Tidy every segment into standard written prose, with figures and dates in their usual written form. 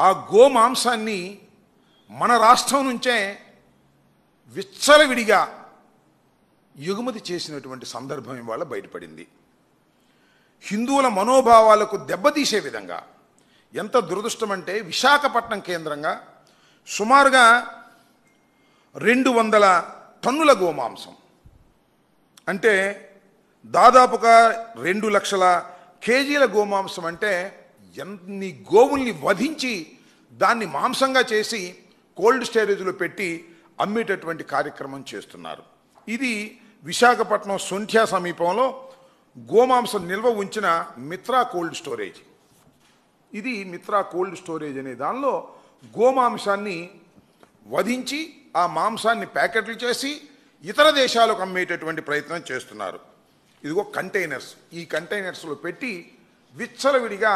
ఆ గోమాంసాన్ని మన రాష్ట్రం నుంచే విచ్చలవిడిగా ఎగుమతి చేసినటువంటి సందర్భం ఇవాళ బయటపడింది. హిందువుల మనోభావాలకు దెబ్బతీసే విధంగా. ఎంత దురదృష్టం అంటే విశాఖపట్నం కేంద్రంగా సుమారుగా 200 టన్నుల గోమాంసం, అంటే దాదాపుగా 2 లక్షల కేజీల గోమాంసం, అంటే ఎన్ని గోవుల్ని వధించి దాన్ని మాంసంగా చేసి కోల్డ్ స్టోరేజ్లో పెట్టి అమ్మేటటువంటి కార్యక్రమం చేస్తున్నారు. ఇది విశాఖపట్నం సొంఠ్యా సమీపంలో గోమాంసం నిల్వ ఉంచిన మిత్రా కోల్డ్ స్టోరేజ్. ఇది మిత్రా కోల్డ్ స్టోరేజ్ అనే దానిలో గోమాంసాన్ని వధించి ఆ మాంసాన్ని ప్యాకెట్లు చేసి ఇతర దేశాలకు అమ్మేటటువంటి ప్రయత్నం చేస్తున్నారు. ఇదిగో కంటైనర్స్, ఈ కంటైనర్స్లో పెట్టి విచ్చలవిడిగా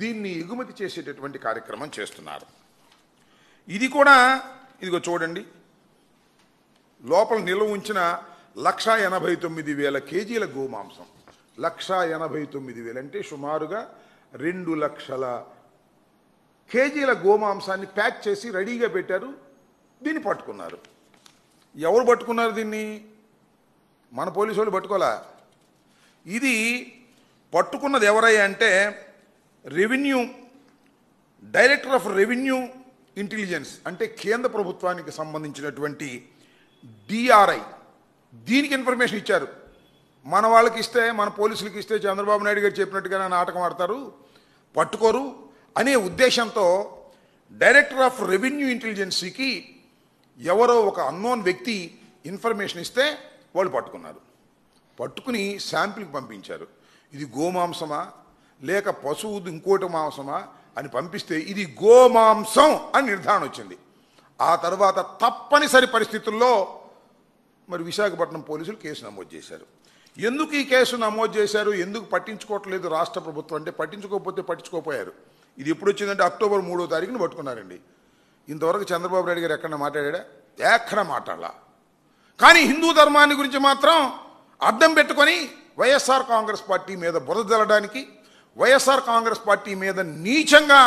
దీన్ని ఎగుమతి చేసేటటువంటి కార్యక్రమం చేస్తున్నారు. ఇది కూడా ఇదిగో చూడండి, లోపల నిల్వ ఉంచిన 1,89,000 కేజీల గోమాంసం. 1,89,000 అంటే సుమారుగా 2 లక్షల కేజీల గోమాంసాన్ని ప్యాక్ చేసి రెడీగా పెట్టారు. దీన్ని పట్టుకున్నారు. ఎవరు పట్టుకున్నారు దీన్ని? మన పోలీసు వాళ్ళు పట్టుకోలే. ఇది పట్టుకున్నది ఎవరయ్యా అంటే డైరెక్టర్ ఆఫ్ రెవెన్యూ ఇంటెలిజెన్స్, అంటే కేంద్ర ప్రభుత్వానికి సంబంధించినటువంటి డిఆర్ఐ. దీనికి ఇన్ఫర్మేషన్ ఇచ్చారు. మన వాళ్ళకి ఇస్తే, మన పోలీసులకి ఇస్తే చంద్రబాబు నాయుడు గారు చెప్పినట్టుగా నాటకం ఆడతారు, పట్టుకోరు అనే ఉద్దేశంతో డైరెక్టర్ ఆఫ్ రెవెన్యూ ఇంటెలిజెన్సీకి ఎవరో ఒక అన్నోన్ వ్యక్తి ఇన్ఫర్మేషన్ ఇస్తే వాళ్ళు పట్టుకున్నారు. పట్టుకుని శాంపిల్కి పంపించారు. ఇది గోమాంసమా లేక పశువు ఇంకోటి మాంసమా అని పంపిస్తే ఇది గోమాంసం అని నిర్ధారణ వచ్చింది. ఆ తర్వాత తప్పనిసరి పరిస్థితుల్లో మరి విశాఖపట్నం పోలీసులు కేసు నమోదు చేశారు. ఎందుకు ఈ కేసు నమోదు చేశారు, ఎందుకు పట్టించుకోవట్లేదు రాష్ట్ర ప్రభుత్వం అంటే, పట్టించుకోకపోతే పట్టించుకోపోయారు. ఇది ఎప్పుడు వచ్చిందంటే అక్టోబర్ 3వ తారీఖున పట్టుకున్నారండి. ఇంతవరకు చంద్రబాబు నాయుడు గారు ఎక్కడ మాట్లాడా? ఎక్కడ మాట్లాడలా. కానీ హిందూ ధర్మాన్ని గురించి మాత్రం అడ్డం పెట్టుకొని వైఎస్ఆర్ కాంగ్రెస్ పార్టీ మీద బురద జల్లడానికి, వైఎస్ఆర్ కాంగ్రెస్ పార్టీ మీద నీచంగా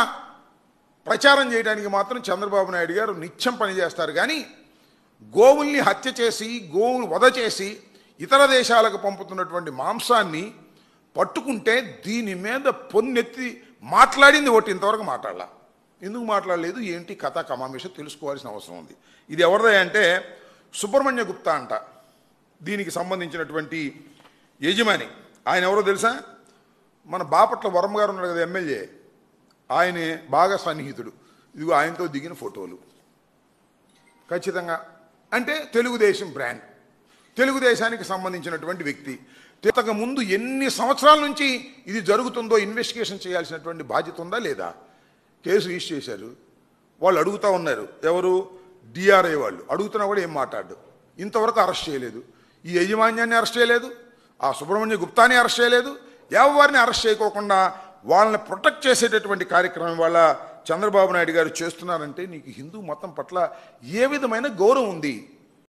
ప్రచారం చేయడానికి మాత్రం చంద్రబాబు నాయుడు గారు నిత్యం పనిచేస్తారు. కానీ గోవుల్ని హత్య చేసి, గోవులు వధ చేసి ఇతర దేశాలకు పంపుతున్నటువంటి మాంసాన్ని పట్టుకుంటే దీని మీద పొన్నెత్తి మాట్లాడింది ఒకటి, ఇంతవరకు మాట్లాడలా. ఎందుకు మాట్లాడలేదు, ఏంటి కథ కమామేష తెలుసుకోవాల్సిన అవసరం ఉంది. ఇది ఎవరిదే అంటే సుబ్రహ్మణ్య గుప్తా అంట, దీనికి సంబంధించినటువంటి యజమాని. ఆయన ఎవరో తెలుసా? మన బాపట్ల వరమ్మ గారు ఉన్నాడు కదా, ఎమ్మెల్యే, ఆయనే బాగా సన్నిహితుడు. ఇదిగో ఆయనతో దిగిన ఫోటోలు. ఖచ్చితంగా అంటే తెలుగుదేశం బ్రాండ్, తెలుగుదేశానికి సంబంధించినటువంటి వ్యక్తి. ఇంతకు ముందు ఎన్ని సంవత్సరాల నుంచి ఇది జరుగుతుందో ఇన్వెస్టిగేషన్ చేయాల్సినటువంటి బాధ్యత ఉందా లేదా? కేసు రిజిస్టర్ చేశారు. వాళ్ళు అడుగుతూ ఉన్నారు, ఎవరు? డిఆర్ఐ వాళ్ళు అడుగుతున్నా కూడా ఏం మాట్లాడు. ఇంతవరకు అరెస్ట్ చేయలేదు. ఈ యజమాన్యాన్ని అరెస్ట్ చేయలేదు, ఆ సుబ్రహ్మణ్య గుప్తాని అరెస్ట్ చేయలేదు. ఎవరిని అరెస్ట్ చేయకోకుండా వాళ్ళని ప్రొటెక్ట్ చేసేటటువంటి కార్యక్రమం వాళ్ళ చంద్రబాబు నాయుడు గారు చేస్తున్నారంటే నీకు హిందూ మతం పట్ల ఏ విధమైన గౌరవం ఉంది?